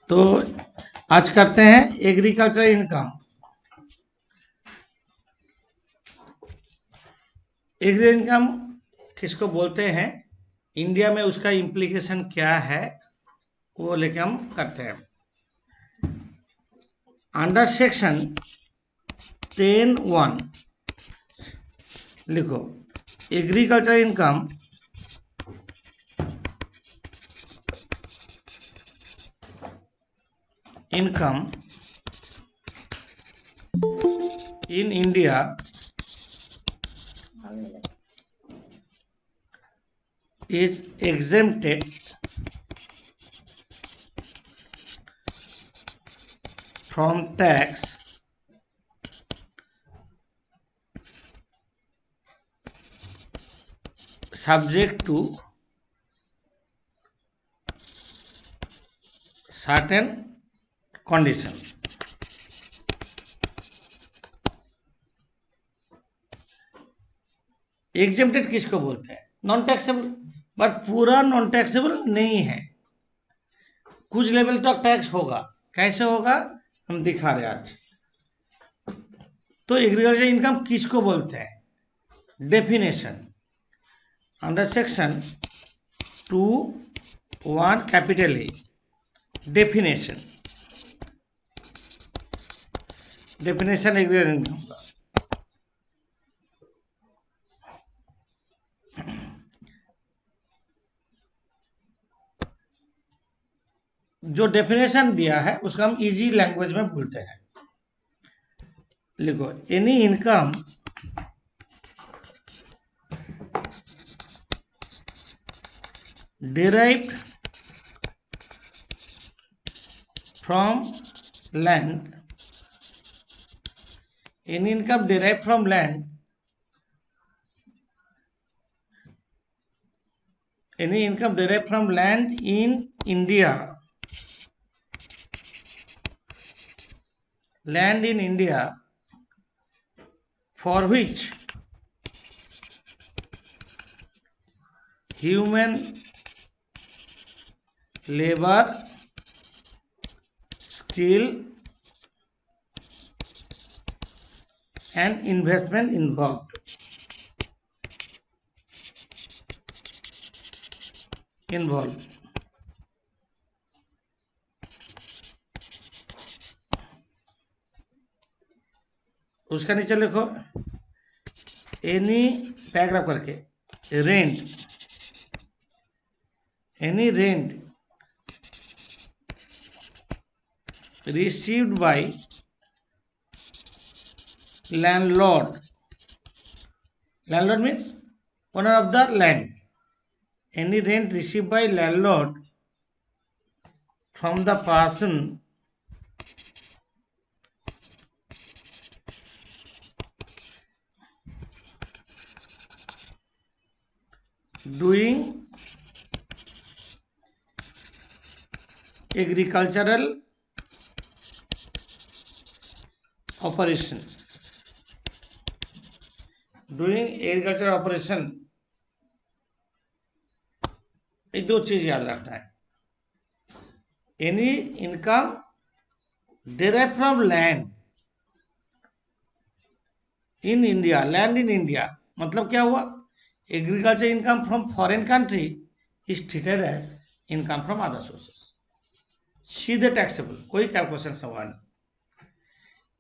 तो आज करते हैं एग्रीकल्चर इनकम। एग्री इनकम किसको बोलते हैं, इंडिया में उसका इम्प्लीकेशन क्या है, वो लेके हम करते हैं। अंडर सेक्शन 10(1) लिखो, agriculture income in India is exempted from tax subject to certain condition। Exempted किसको बोलते हैं, नॉन टैक्सेबल, बट पूरा नॉन टैक्सेबल नहीं है, कुछ लेवल तक टैक्स होगा। कैसे होगा हम दिखा रहे आज। तो एग्रीकल्चर इनकम किसको बोलते हैं, definition under section 2(1) capital A, definition agriculture income का। जो डेफिनेशन दिया है उसका हम इजी लैंग्वेज में बोलते हैं। लिखो, any income derived from land, any income derived from land, any income derived from land in India, land in India for which human labor, skill and investment involved। उसका नीचे लिखो, एनी पैराग्राफ करके, any rent received by landlord means owner of the land, any rent received by landlord from the person doing agricultural operation, ये दो चीज याद रखना है। Any income derive from land in India, land in India मतलब क्या हुआ, agriculture income from foreign country is treated as income from other sources, सीधे टैक्सेबल, कोई कैलकुलेशन सवाल नहीं।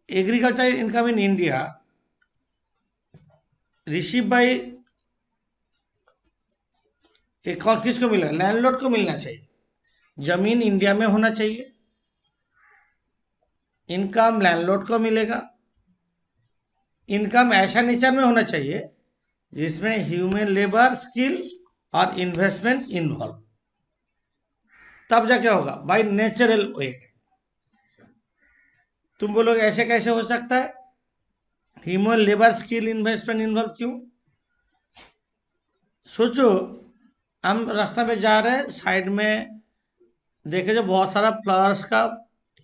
Agriculture income in India receive by, किसको मिला, लैंडलॉर्ड को मिलना चाहिए, जमीन इंडिया में होना चाहिए, इनकम लैंडलॉर्ड को मिलेगा, इनकम ऐसा नेचर में होना चाहिए जिसमें ह्यूमन लेबर, स्किल और इन्वेस्टमेंट इन्वॉल्व, तब जाके होगा बाय नेचुरल वे। तुम बोलोगे ऐसे कैसे हो सकता है, human labour, skill, investment involve क्यों। सोचो, हम रास्ता में जा रहे हैं, साइड में देखे जो बहुत सारा फ्लावर्स का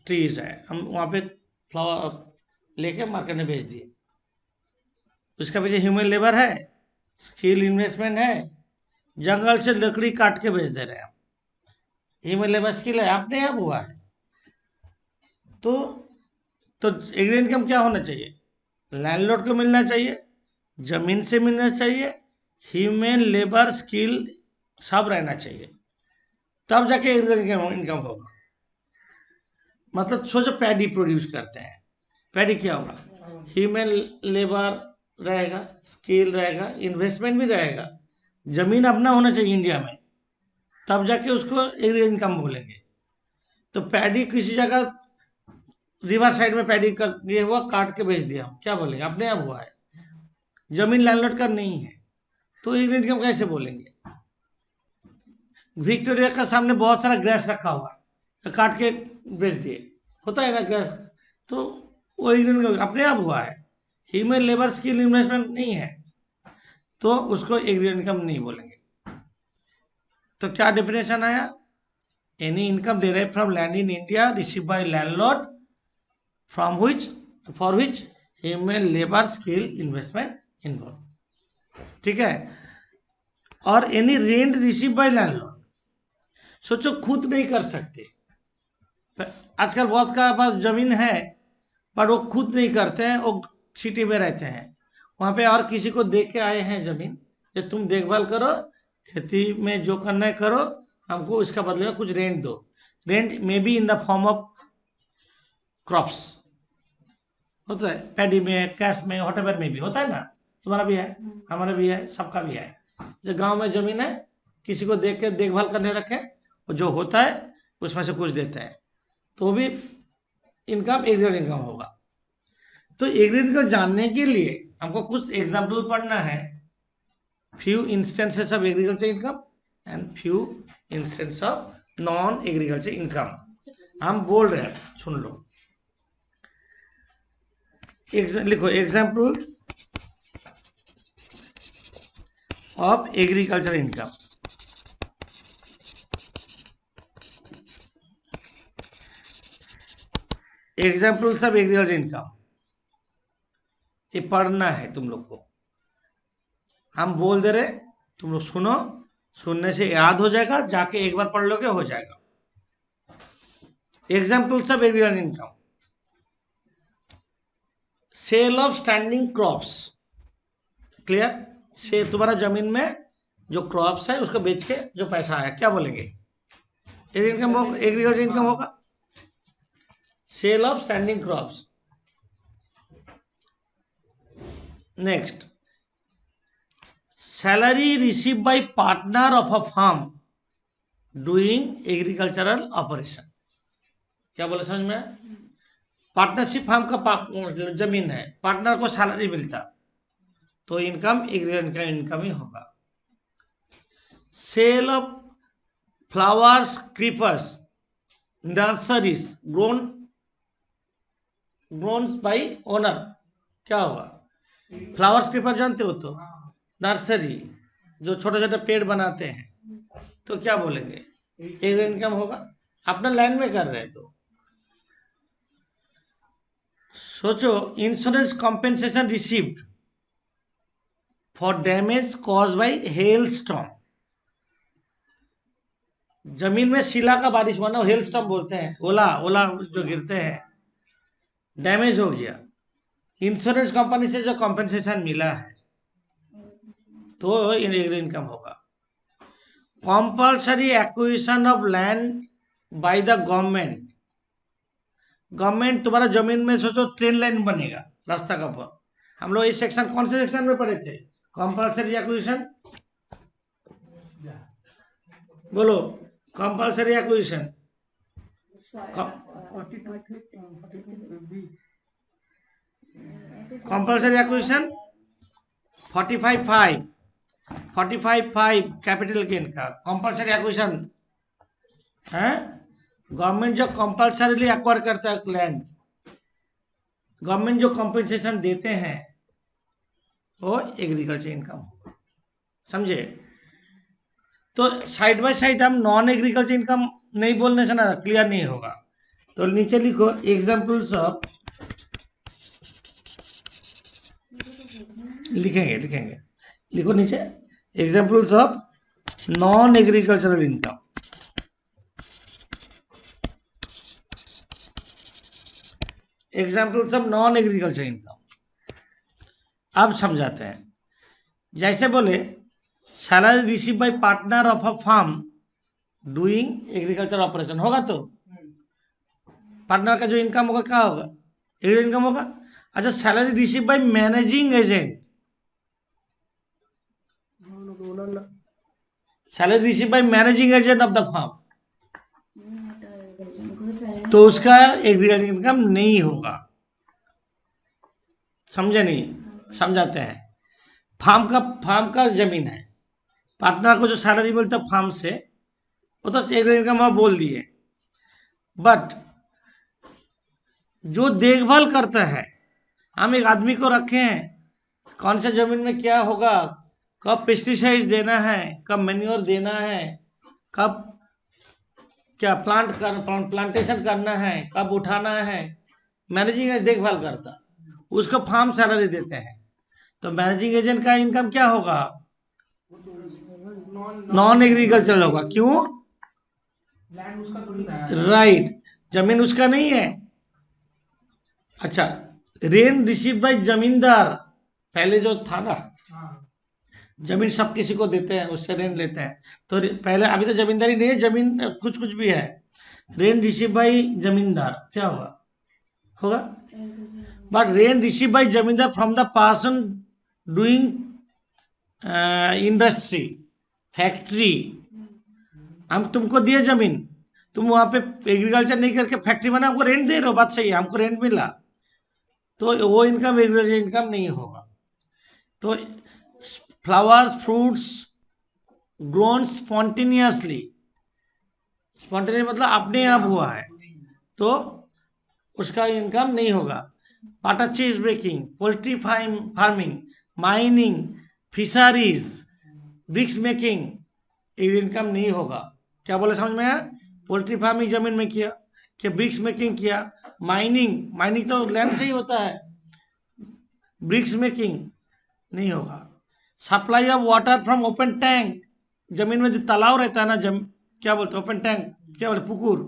ट्रीज है, हम वहां पे फ्लावर लेके मार्केट में बेच दिए, उसका पीछे ह्यूमन लेबर है, स्किल, इन्वेस्टमेंट है, जंगल से लकड़ी काट के बेच दे रहे हैं, ह्यूमन लेबर स्किल है, आपने अब हुआ है। तो एग्री इनकम क्या होना चाहिए? लैंडलॉर्ड को मिलना चाहिए, जमीन से मिलना चाहिए, ह्यूमन लेबर स्किल सब रहना चाहिए, तब जाके एग्री इनकम होगा। मतलब सोचो पैडी प्रोड्यूस करते हैं, पैडी क्या होगा? ह्यूमन लेबर रहेगा, स्किल रहेगा, इन्वेस्टमेंट भी रहेगा, जमीन अपना होना चाहिए इंडिया में, तब जाके उसको एग्री इनकम बोलेंगे। तो पैडी किसी जगह रिवर साइड में पैडी का ये हुआ, काट के बेच दिया, क्या बोलेंगे? अपने आप हुआ है, जमीन लैंडलॉर्ड का नहीं है, तो एग्री इनकम कैसे बोलेंगे? विक्टोरिया का सामने बहुत सारा ग्रास रखा हुआ है, काट के बेच दिए, होता है ना ग्रास, तो वो एग्री इनकम अपने आप हुआ है, ह्यूमन लेबर स्किल इन्वेस्टमेंट नहीं है, तो उसको एग्री इनकम नहीं बोलेंगे। तो क्या डेफिनेशन आया? Any income derive from land in India receive bye landlord from which for which human labour skill investment involve. ठीक है। और any rent receive by landlord, सोचो खुद नहीं कर सकते, आजकल बहुत का पास जमीन है पर वो खुद नहीं करते हैं, वो सिटी में रहते हैं, वहाँ पे और किसी को दे के आए हैं जमीन, जो तुम देखभाल करो, खेती में जो करना है करो, हमको इसका बदले में कुछ रेंट दो। Rent may be in the form of crops, होता है पैडी में, कैश में, व्हाटएवर में भी होता है ना, तुम्हारा भी है, हमारा भी है, सबका भी है। जो गांव में जमीन है, किसी को देख के देखभाल करने रखे, और जो होता है उसमें से कुछ देता है, तो भी इनकम एग्रीकल्चर इनकम होगा। तो एग्रीकल्चर जानने के लिए हमको कुछ एग्जाम्पल पढ़ना है, few instances of agriculture income and few instance of non agriculture income. हम बोल रहे हैं, सुन लो, लिखो example of agriculture income. Examples of agriculture income, ये पढ़ना है तुम लोग को, हम बोल दे रहे, तुम लोग सुनो, सुनने से याद हो जाएगा, जाके एक बार पढ़ लोगे हो जाएगा। Examples of agriculture income, sale of standing crops, clear? से तुम्हारा जमीन में जो क्रॉप्स है उसको बेच के जो पैसा आया, क्या बोलेंगे? एग्रीकल्चर इनकम होगा। Sale of standing crops. Next, salary receive by partner of a firm doing agricultural operation, क्या बोले समझ में? पार्टनरशिप फार्म का जमीन है, पार्टनर को सैलरी मिलता, तो इनकम एग्रीकल्चर इनकम ही होगा। Sale of flowers, creepers, nurseries grown by owner, क्या होगा? फ्लावर्स क्रीपर जानते हो तो, नर्सरी जो छोटे छोटे पेड़ बनाते हैं, तो क्या बोलेंगे? एग्री इनकम होगा, अपना लैंड में कर रहे हैं। तो सोचो, insurance compensation received for damage cause by hello storm, जमीन में शिला का बारिश हुआ ना, हेल स्टॉर्म बोलते हैं, ओला जो गिरते हैं, डैमेज हो गया, इंश्योरेंस कंपनी से जो कॉम्पेंसेशन मिला है, तो एग्री इनकम होगा। Compulsory acquisition of land by the government, government तुम्हारा जमीन में सोचो ट्रेन लाइन बनेगा रास्ता का ऊपर, हम लोग इस सेक्शन कौन से सेक्शन में पढ़े थे? कंपल्सरी एक्विजिशन, बोलो compulsory acquisition, compulsory acquisition 45(5) capital gain का कंपल्सरी एक्विजिशन है। गवर्नमेंट जो कंपल्सरीली एक्वायर करता है लैंड, गवर्नमेंट जो कंपनसेशन देते हैं, वो एग्रीकल्चर इनकम, समझे? तो साइड बाय साइड हम नॉन एग्रीकल्चर इनकम नहीं बोलने से ना क्लियर नहीं होगा। तो नीचे लिखो एग्जाम्पल्स ऑफ, लिखेंगे लिखो नीचे, examples of non agricultural income. Examples of non agriculture income. अब समझाते हैं। जैसे बोले salary receive by partner of a firm doing agriculture operation, होगा तो पार्टनर का जो इनकम होगा क्या होगा, एग्रीकल्चर इनकम होगा। अच्छा, salary receive by managing agent, salary receive by managing agent of the farm, तो उसका एग्रीकल्चर इनकम नहीं होगा। समझे नहीं, समझाते हैं। फार्म का जमीन है, पार्टनर को जो सैलरी मिलता है फार्म से, वो तो एग्रीकल्चर इनकम आप बोल दिए। बट जो देखभाल करता है, हम एक आदमी को रखे हैं, कौन से जमीन में क्या होगा, कब पेस्टिसाइड देना है, कब मैन्योर देना है, कब क्या प्लांटेशन करना है, कब उठाना है, मैनेजिंग एजेंट देखभाल करता, उसको फार्म सैलरी देते हैं। तो मैनेजिंग एजेंट का इनकम क्या होगा, नॉन एग्रीकल्चर होगा। क्यों, लैंड उसका थोड़ी ना है। राइट, जमीन उसका नहीं है। अच्छा, रेंट रिसीव बाय जमींदार, पहले जो था ना, हाँ, जमीन सब किसी को देते हैं, उससे रेंट लेते हैं। तो पहले, अभी तो जमींदारी नहीं है, जमीन कुछ कुछ भी है। रेंट रिसीव बाय जमींदार क्या होगा, होगा। बट रेंट रिसीव बाय जमींदार from the person doing industry, factory, हम तुमको दिए जमीन, तुम वहां पे एग्रीकल्चर नहीं करके फैक्ट्री बना, हमको रेंट दे रहे हो, बात सही है, हमको रेंट मिला, तो वो इनकम एग्रीकल्चर इनकम नहीं होगा। तो flowers fruits grown spontaneously, spontaneous मतलब अपने आप हुआ है, तो उसका इनकम नहीं होगा। पाटा चीज breaking, poultry farming, mining, fisheries, bricks making, income नहीं होगा। क्या बोले, समझ में आया। पोल्ट्री फार्मिंग जमीन में किया, क्या ब्रिक्स मेकिंग किया, माइनिंग तो लैंड से ही होता है, ब्रिक्स मेकिंग नहीं होगा। Supply of water from open tank, जमीन में जो तालाब रहता है ना, क्या बोलते हैं, ओपन टैंक, क्या बोलते, पुकुर,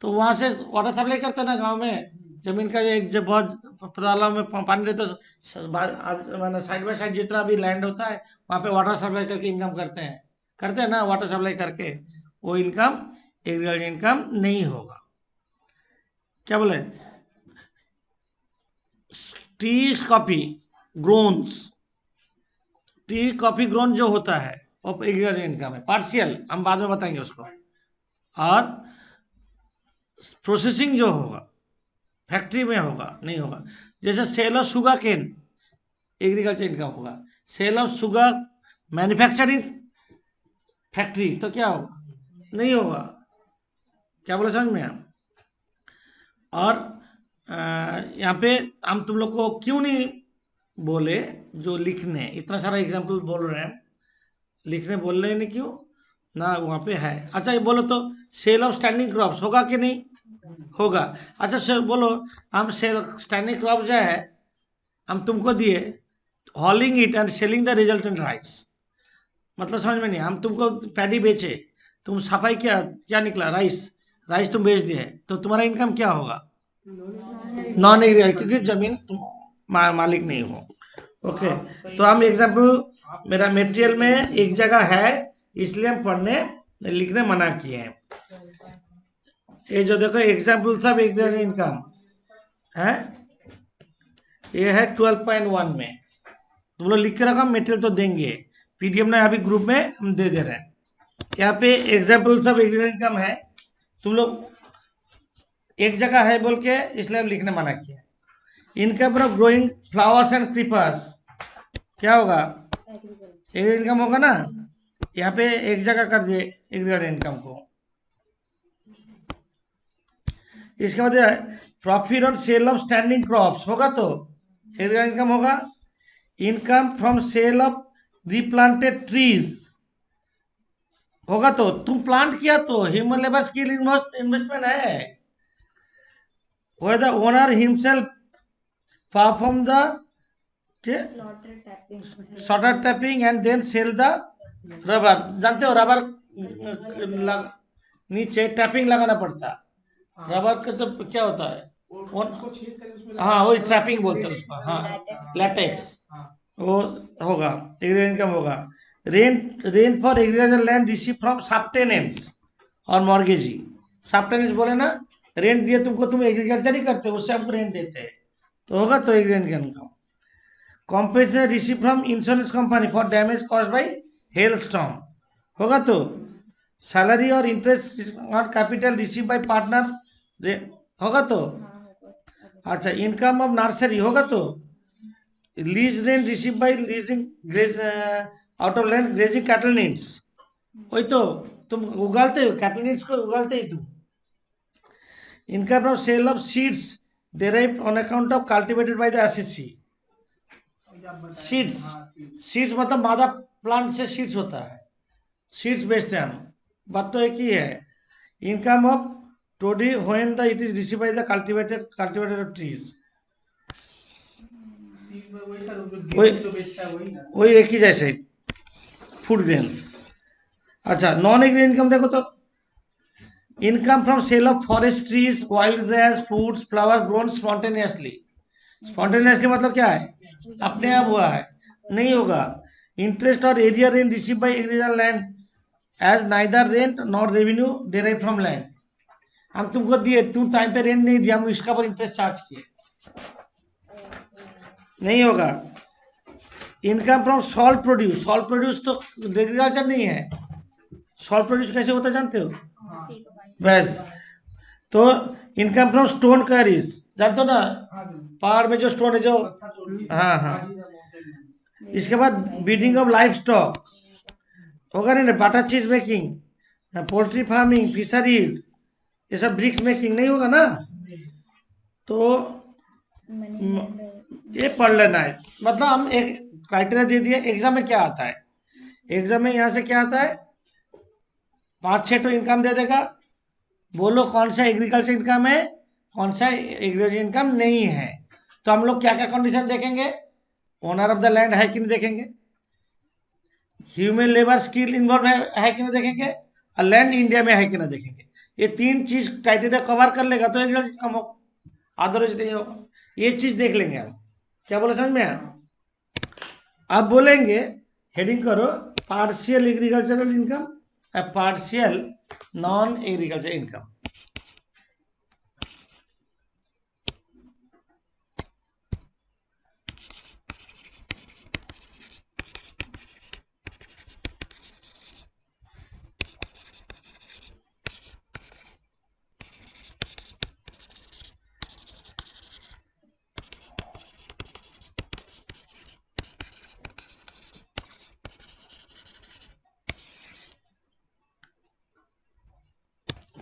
तो वहां से वाटर सप्लाई करते हैं ना गांव में। जमीन का एक जब बहुत तालाब में पानी रहता है, मैंने साइड बाय साइड जितना भी लैंड होता है, वहां पे वाटर सप्लाई करके इनकम करते हैं ना, वाटर सप्लाई करके, वो इनकम एग्रीकल्चर इनकम नहीं होगा। क्या बोले, tea coffee grown's, tea coffee grown जो होता है वो एग्रीकल्चर इनकम है, पार्शियल, हम बाद में बताएंगे उसको। और प्रोसेसिंग जो होगा फैक्ट्री में होगा, नहीं होगा। जैसे sale of sugar cane, agriculture income होगा। Sale of sugar manufacturing factory, तो क्या होगा, नहीं होगा। क्या बोले, समझ में आप। और यहाँ पे हम तुम लोग को क्यों नहीं बोले, जो लिखने इतना सारा एग्जाम्पल बोल रहे हैं, लिखने बोल रहे हैं, नहीं क्यों ना, वहाँ पे है। अच्छा, ये बोलो तो सेल ऑफ स्टैंडिंग क्रॉप्स होगा कि नहीं, होगा। अच्छा सर बोलो, हम सेल स्टैंडिंग क्रॉप जो है हम तुमको दिए, हॉलिंग it and selling the resultant rice, मतलब समझ में नहीं, हम तुमको पैडी बेचे, तुम सफाई किया, क्या निकला, राइस, राइस तुम बेच दिए, तो तुम्हारा इनकम क्या होगा, नॉन एग्रीकल्चर, क्योंकि जमीन तुम मालिक नहीं हो। ओके, तो हम एग्जाम्पल, मेरा मटेरियल में एक जगह है, इसलिए हम पढ़ने लिखने मना किए हैं। ये जो देखो एग्जाम्पल सब एग्रीकल्चर इनकम है, ये है 12.1 में, तुम लोग लिख के रखा, मटेरियल तो देंगे, पीडीएफ में अभी ग्रुप में हम दे दे रहे हैं। यहाँ पे एग्जाम्पल सब एग्रीकल्चर इनकम है, तुम लोग एक जगह है बोल के इसलिए हम लिखने मना किया। Income from growing flowers and creepers क्या होगा, एग्रीकल्चर इनकम होगा ना। यहाँ पे एक जगह कर दिए एग्रीकल्चर इनकम को। इसके बाद profit on sale of standing crops होगा, तो एग्रीकल्चर इनकम होगा। Income from sale of replanted trees होगा, तो तुम प्लांट किया तो ह्यूमन लेबर स्किल इन्वेस्टमेंट है, where the owner himself perform the slaughter tapping and then sell the rubber, जानते हो रबर नीचे टैपिंग लगाना पड़ता है, रबर का तो क्या होता है, उसको छेद करके उसमें हाँ वही ट्रैपिंग बोलते हैं उसको, हाँ Latex. लैटेक्स, हाँ वो होगा, एग्रीकल्चर इनकम होगा। Rent for agriculture land receive from subtenants और मॉर्गेजी। सबटेनेंट्स बोले ना, रेंट दिए तुमको, तुम एग्रीकल्चर ही करते हो, उससे हमको रेंट देते हैं, तो होगा तो agriculture income. Compensation receive from insurance company for damage cause by hello storm, होगा तो। सैलरी और interest on capital receive by partner, होगा तो। हाँ होगा। अच्छा, इनकम ऑफ नर्सरी, होगा तो। Lease rent receive by leasing out of land grazing cattle needs, वही तो, तुम उगालते हो कैटल नीड्स को, उगालते ही तुम। Income from sale of seeds derived on account of cultivated by the SSC। ये आप बताएं। सीड्स, हाँ seeds। सीड्स मतलब मादा प्लांट से सीड्स होता है, सीड्स बेचते हैं हम, बात तो एक ही है। Income of toddy when the it is receive by the cultivated trees, seed में वही सर, जो वही गेहूं जो बेचता है वही ना। वही एक ही जैसे फूड ग्रेन। अच्छा, नॉन एग्री इनकम देखो तो, income from sale of forest trees, wild grass, fruits, flower grown spontaneously. Spontaneously मतलब क्या है, अपने आप हुआ है, नहीं होगा। इंटरेस्ट और area rent receive by agriculture land as neither rent not revenue derive from land. हम तुमको दिए, तुम टाइम पे रेंट नहीं दिया, हम इसका पर इंटरेस्ट चार्ज किए, नहीं होगा। Income from salt produce, salt produce तो एग्रीकल्चर नहीं है, सॉल्ट प्रोड्यूस कैसे होता है जानते हो, सी को पानी बस। तो इनकम फ्रॉम स्टोन क्वारीज, जानते हो ना, हाँ जी, पहाड़ में जो स्टोन है जो, पत्थर तोड़ के। हाँ हाँ। जी सर, माउंटेन में। इसके बाद ब्रीडिंग ऑफ लाइफ स्टॉक, होगा नहीं ना, बाटा चीज मेकिंग, पोल्ट्री फार्मिंग, फिशरीज, ये सब ब्रिक्स मेकिंग नहीं होगा ना। तो ये पढ़ लेना है, मतलब हम एक क्राइटेरिया दे दिए। एग्जाम में क्या आता है, एग्जाम में यहाँ से क्या आता है, 5-6 तो इनकम दे देगा, बोलो कौन सा एग्रीकल्चर इनकम है, कौन सा एग्रीकल्चर इनकम नहीं है। तो हम लोग क्या क्या कंडीशन देखेंगे, ओनर ऑफ द लैंड है कि नहीं देखेंगे, ह्यूमन लेबर स्किल इन्वॉल्व है कि नहीं देखेंगे, और लैंड इंडिया में है कि नहीं देखेंगे। ये 3 चीज क्राइटेरिया कवर कर लेगा तो एग्रीकल्चर इनकम हो, अदरवाइज नहीं होगा। ये चीज देख लेंगे हम, क्या बोले समझ में आया। आप बोलेंगे, हेडिंग करो, partial agricultural income, partial non agriculture income.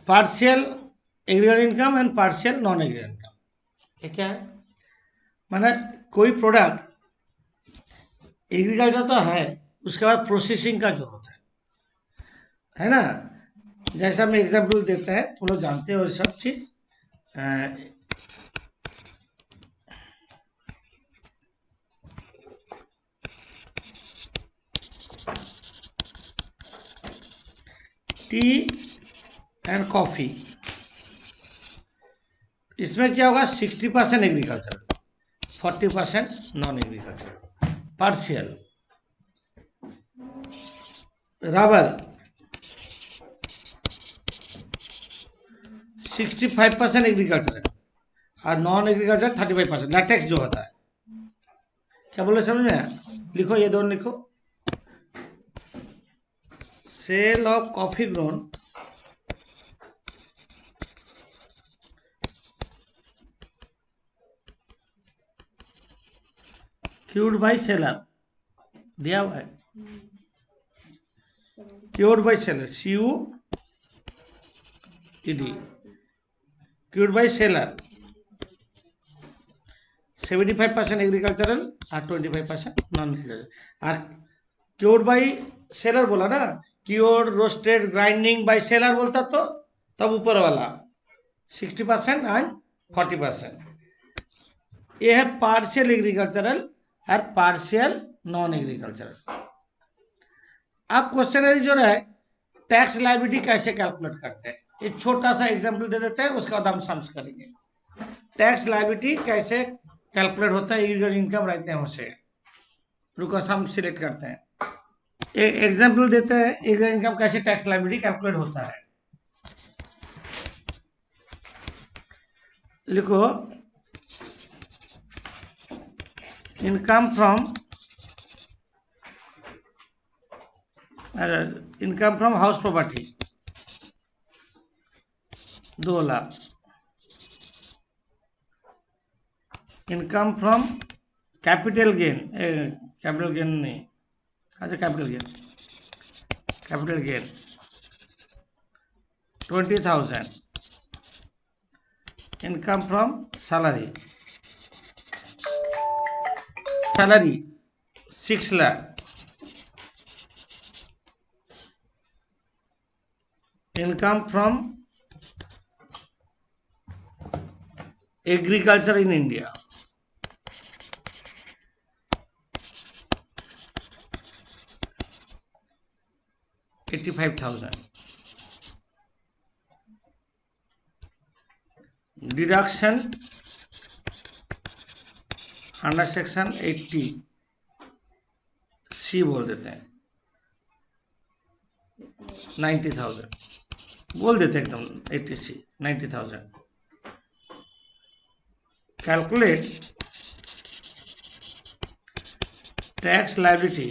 Partial agriculture income and partial non agriculture income, ये क्या है, माने कोई प्रोडक्ट एग्रीकल्चर तो है, उसके बाद प्रोसेसिंग का जरूरत है ना। जैसा हम एग्जाम्पल देते हैं, तुम लोग जानते हो ये सब चीज। टी एंड कॉफी, इसमें क्या होगा, 60% agriculture, 40% non agriculture. Partial rubber 65% agriculture और नॉन एग्रीकल्चर 35%। लैटेक्स जो होता है, क्या बोले समझ में, लिखो ये दोनों लिखो। Sale of coffee grown cured by seller, दिया हुआ है, cured by seller, CUED, cured by seller. 75% agricultural और 25% नॉन एग्रीकल्चर। और क्योर्ड बाई सेलर बोला ना, cured roasted grinding by seller बोलता तो तब ऊपर वाला 60% एंड 40%। ये है पार्शियल एग्रीकल्चरल और पार्शियल नॉन एग्रीकल्चरल। अब क्वेश्चन है जो है, टैक्स लायबिलिटी कैसे कैलकुलेट करते हैं, एक छोटा सा एग्जांपल दे देते हैं, उसके बाद हम सम्स करेंगे। टैक्स लायबिलिटी कैसे कैलकुलेट होता है एग्रीकल्चर इनकम रहते हैं उसे। रुको हम सिलेक्ट करते हैं, एक एग्जाम्पल देते हैं एग्रीकल्चर इनकम कैसे टैक्स लायबिलिटी कैलकुलेट होता है। लिखो income from house property 2 lakh, income from capital gain नहीं, अच्छा capital gain 20,000, income from salary 6 lakh, income from agriculture in India 85,000, deduction under section 80 C बोल देते हैं 90,000 बोल देते हैं एकदम 80 C 90,000। Calculate tax liability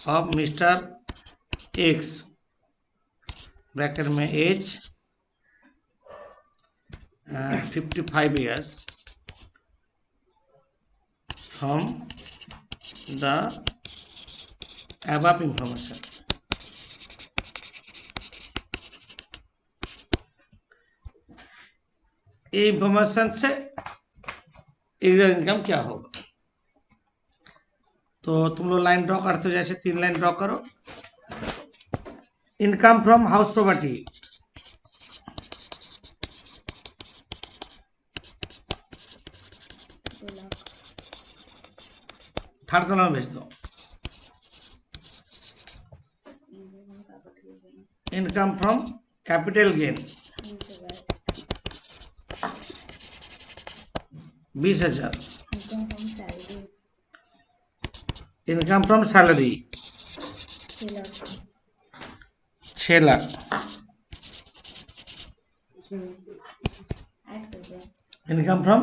of mister X bracket में age 55 years from the above information। ये इंफॉर्मेशन से एग्रीकल्चर इनकम क्या होगा। तो तुम लोग लाइन ड्रॉ करते हो, जैसे 3 लाइन ड्रॉ करो। Income from house property 2 lakh, third column भेज दो। Income from capital gain 20,000, income from salary 6 lakh, income from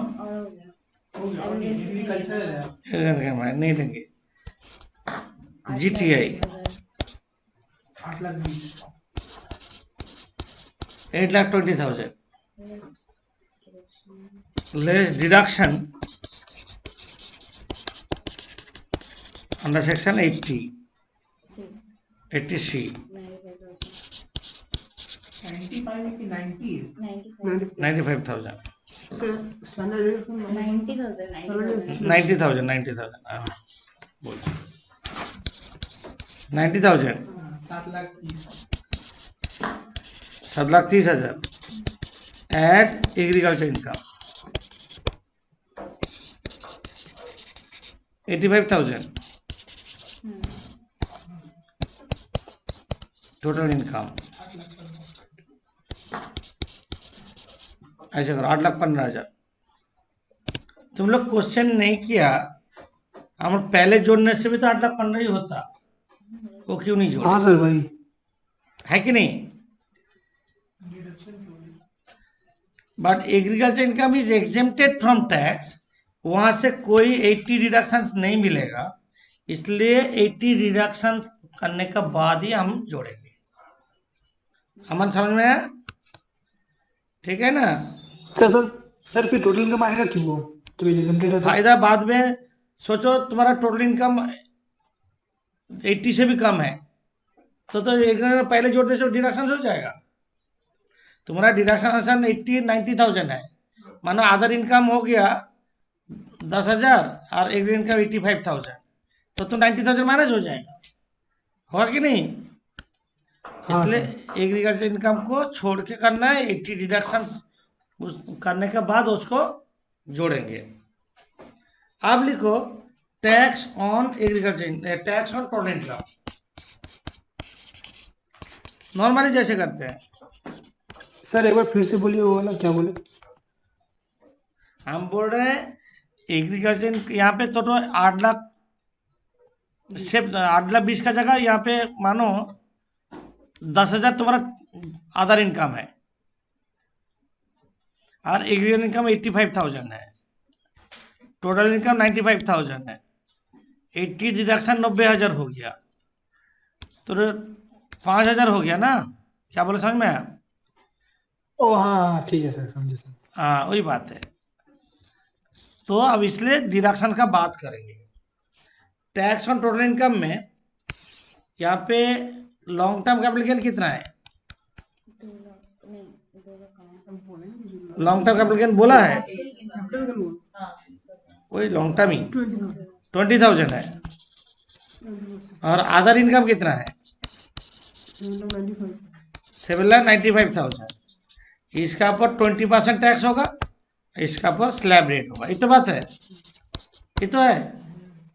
agriculture नहीं लेंगे GTI 8,20,000 less deduction under section 80 C 95,000 90,000 बोल 90,000 7,30,000 add agriculture income 85,000 total income. ऐसे करो 8,15,000। तुम लोग क्वेश्चन नहीं किया, हम पहले जोड़ने से भी तो 8,15,000 ही होता, वो क्यों नहीं जोड़ा? हाँ सर भाई, है कि नहीं? But agriculture income is exempted from tax, वहां से कोई 80 डिडक्शंस नहीं मिलेगा, इसलिए 80 डिडक्शंस करने के बाद ही हम जोड़ेंगे। अमन समझ में आया? ठीक है ना? सर फिर टोटल इनकम आएगा क्यों वो तो एग्जेम्प्टेड है तो? फायदा बाद में सोचो, तुम्हारा टोटल इनकम 80 से भी कम है तो एक पहले जोड़ने से डिडक्शन हो जाएगा। तुम्हारा डिडक्शन 90,000 है, मानो अदर इनकम हो गया 10,000 और एक इनकम 85,000, तो 90,000 मैनेज हो जाएगा, होगा कि नहीं? इसलिए एग्रीकल्चर इनकम को छोड़ के करना है, 80 डिडक्शन करने के बाद उसको जोड़ेंगे। अब लिखो tax on agriculture, tax on total income. Normally जैसे करते हैं। सर एक बार फिर से बोलिए, वो वाला क्या बोले? हम बोल रहे हैं एग्रीकल्चर यहाँ पे तो 8 लाख, सिर्फ 8 लाख 20 का जगह यहाँ पे मानो 10,000 तुम्हारा अदर इनकम है, और एग्रीकल्चर इनकम 85,000 है, टोटल इनकम 95,000 है, 80 डिडक्शन 90,000 हो गया, तो 5,000 हो गया ना। क्या बोले, समझ में आया? ओ हाँ ठीक है सर, समझे सर। हाँ वही बात है। तो अब इसलिए डिडक्शन का बात करेंगे। टैक्स ऑन टोटल इनकम में यहाँ पे लॉन्ग टर्म कैपिटल गेन कितना है? 2 लाख नहीं, 2 लाख कहाँ है? लॉन्ग टर्म कैपिटल गेन बोला है, वही लॉन्ग टर्म ही 20,000 है। और अदर इनकम कितना है? 7,95,000। इसका ऊपर 20% टैक्स होगा, इसका ऊपर स्लैब रेट होगा। ये तो बात है, ये तो है।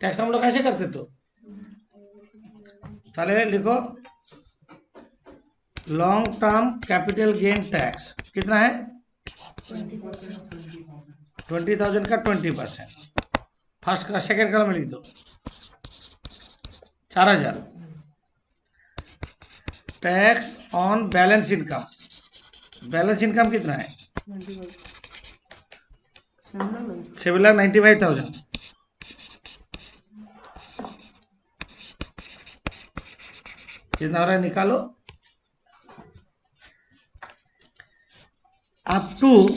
टैक्स हम लोग ऐसे करते तो पहले लिखो, long term capital gain tax कितना है? 20,000 का 20%। फर्स्ट का सेकेंड कॉलम में लिख दो 4,000। Tax on balance income, balance income कितना है? 7,95,000। कितना हो रहा है निकालो। अप टू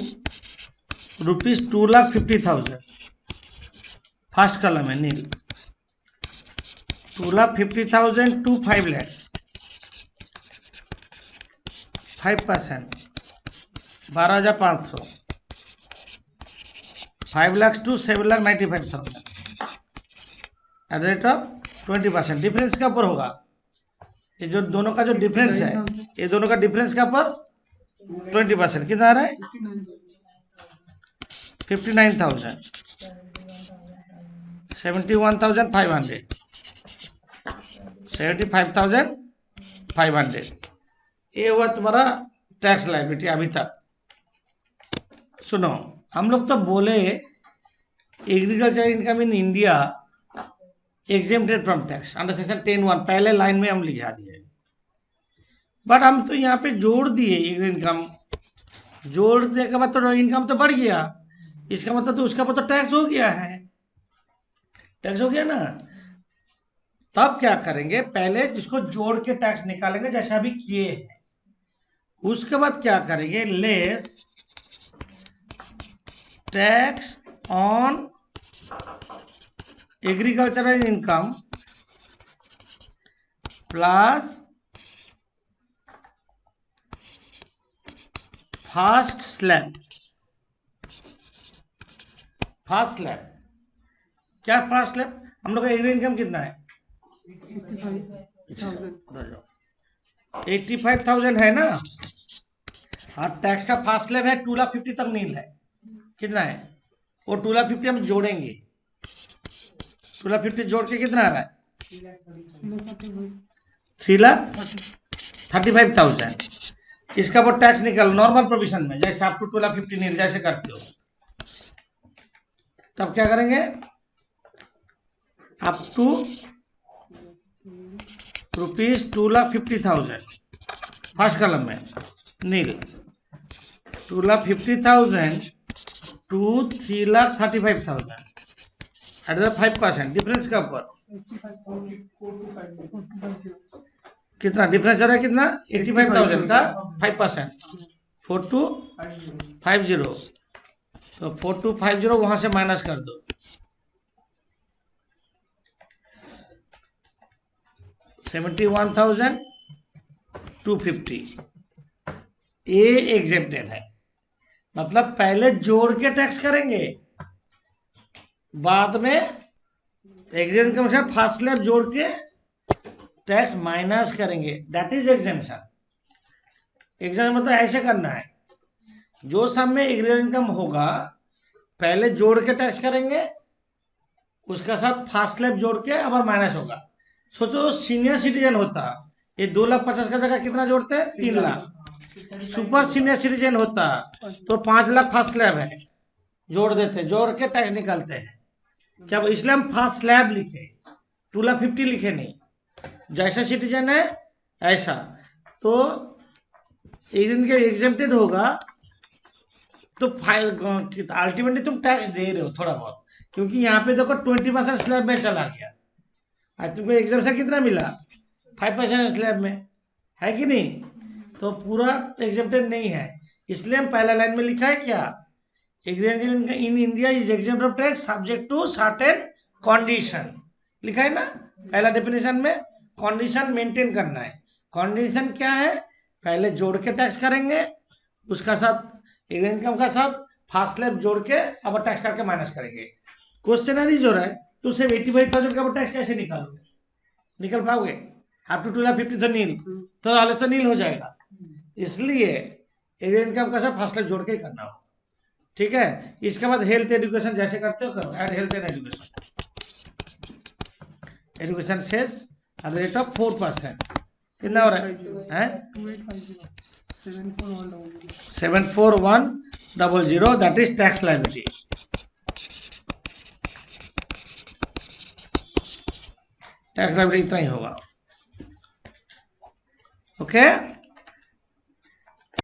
₹2,50,000 फर्स्ट कॉलम है नील, 2,50,000 to 5 lakhs 5%, 12,500, 5 lakhs to 7,95,000 eight the rate of 20%। Difference के ऊपर होगा, ये जो दोनों का जो डिफरेंस है, ये दोनों का डिफरेंस के ऊपर 20%। कितना आ रहा है? 59,000, 71,500, 75,500। ये हुआ तुम्हारा टैक्स लायबिलिटी अभी तक। सुनो, हम लोग तो बोले agriculture income in India exempted from tax under section 10(1), पहले लाइन में हम लिखा दिए। बट हम तो यहाँ पे जोड़ दिए इनकम, जोड़ने के बाद तो इनकम तो बढ़ गया, इसका मतलब तो उसका ऊपर तो टैक्स हो गया है, टैक्स हो गया ना। तब क्या करेंगे, पहले जिसको जोड़ के टैक्स निकालेंगे जैसा अभी किए हैं, उसके बाद क्या करेंगे, less tax on agricultural income plus first slab. First slab क्या? फर्स्ट स्लैब हम लोग का एग्री इनकम कितना है? 85,000 है ना। और टैक्स का फर्स्ट स्लैब है 2,50,000 तक नील है। कितना है वो? 2,50,000 हम जोड़ेंगे, 2,50,000 जोड़ के कितना आ रहा है? 3,35,000। इसका वो टैक्स निकल नॉर्मल प्रोविजन में, जैसे आप 2,50,000 नील जैसे करते हो। तब क्या करेंगे, अप टू ₹2,50,000 फर्स्ट कॉलम में नील, 2,50,000 to 3,35,000 एट द 5%। डिफरेंस का ऊपर कितना डिफरेंस आ रहा है? कितना? 85,000 का 5%, 4,250। तो 4,250 वहां से माइनस कर दो, 71,250। ये एग्जेम्प्टेड है, मतलब पहले जोड़ के टैक्स करेंगे, बाद में एग्रीकल्चर इनकम से फर्स्ट स्लैब जोड़ के टैक्स माइनस करेंगे। That is exemption. एग्जाम मतलब ऐसे करना है, जो सब में एग्रीकल्चर इनकम होगा पहले जोड़ के टैक्स करेंगे, उसका साथ फर्स्ट स्लैब जोड़ के अब माइनस होगा। सोचो सीनियर सिटीजन होता ये 2,50,000 का जगह कितना जोड़ते हैं? 3,00,000। सुपर सीनियर सिटीजन होता तो 5,00,000 फर्स्ट स्लैब है, जोड़ देते, जोड़ के टैक्स निकालते हैं। क्या इसलिए हम फर्स्ट स्लैब लिखे, 2,50,000 लिखे नहीं। जैसा सिटीजन है ऐसा, तो इनके एग्जेम्प्टेड होगा तो अल्टीमेटली तुम टैक्स दे रहे हो थोड़ा बहुत, क्योंकि यहाँ पे देखो 20% स्लैब में चला गया। आज तुमको एग्जामेशन कितना मिला? 5% स्लैब में, है कि नहीं? तो पूरा एग्जेम्प्टेड नहीं है, इसलिए हम पहला लाइन में लिखा है क्या, in India is exempt of tax subject to certain condition, लिखा है ना पहला डेफिनेशन में। कंडीशन मेंटेन करना है। कंडीशन क्या है? पहले जोड़ के टैक्स करेंगे, उसका साथ इनकम का साथ फर्स्ट स्लैब जोड़ के अब टैक्स करके माइनस करेंगे। क्वेश्चनरी जो है तो सिर्फ 85,000 का टैक्स कैसे निकालोगे? निकल पाओगे? अप टू 2,50,000 तो नील, तो हाल तो नील हो जाएगा। इसलिए इनकम का साथ फर्स्ट स्लैब जोड़ के ही करना होगा, ठीक है। इसके बाद हेल्थ एजुकेशन जैसे करते हो करो, add health and education. Education cess at the rate of 4%, कितना हो रहा है? 74100, that is tax liability. Tax liability इतना ही होगा, ओके।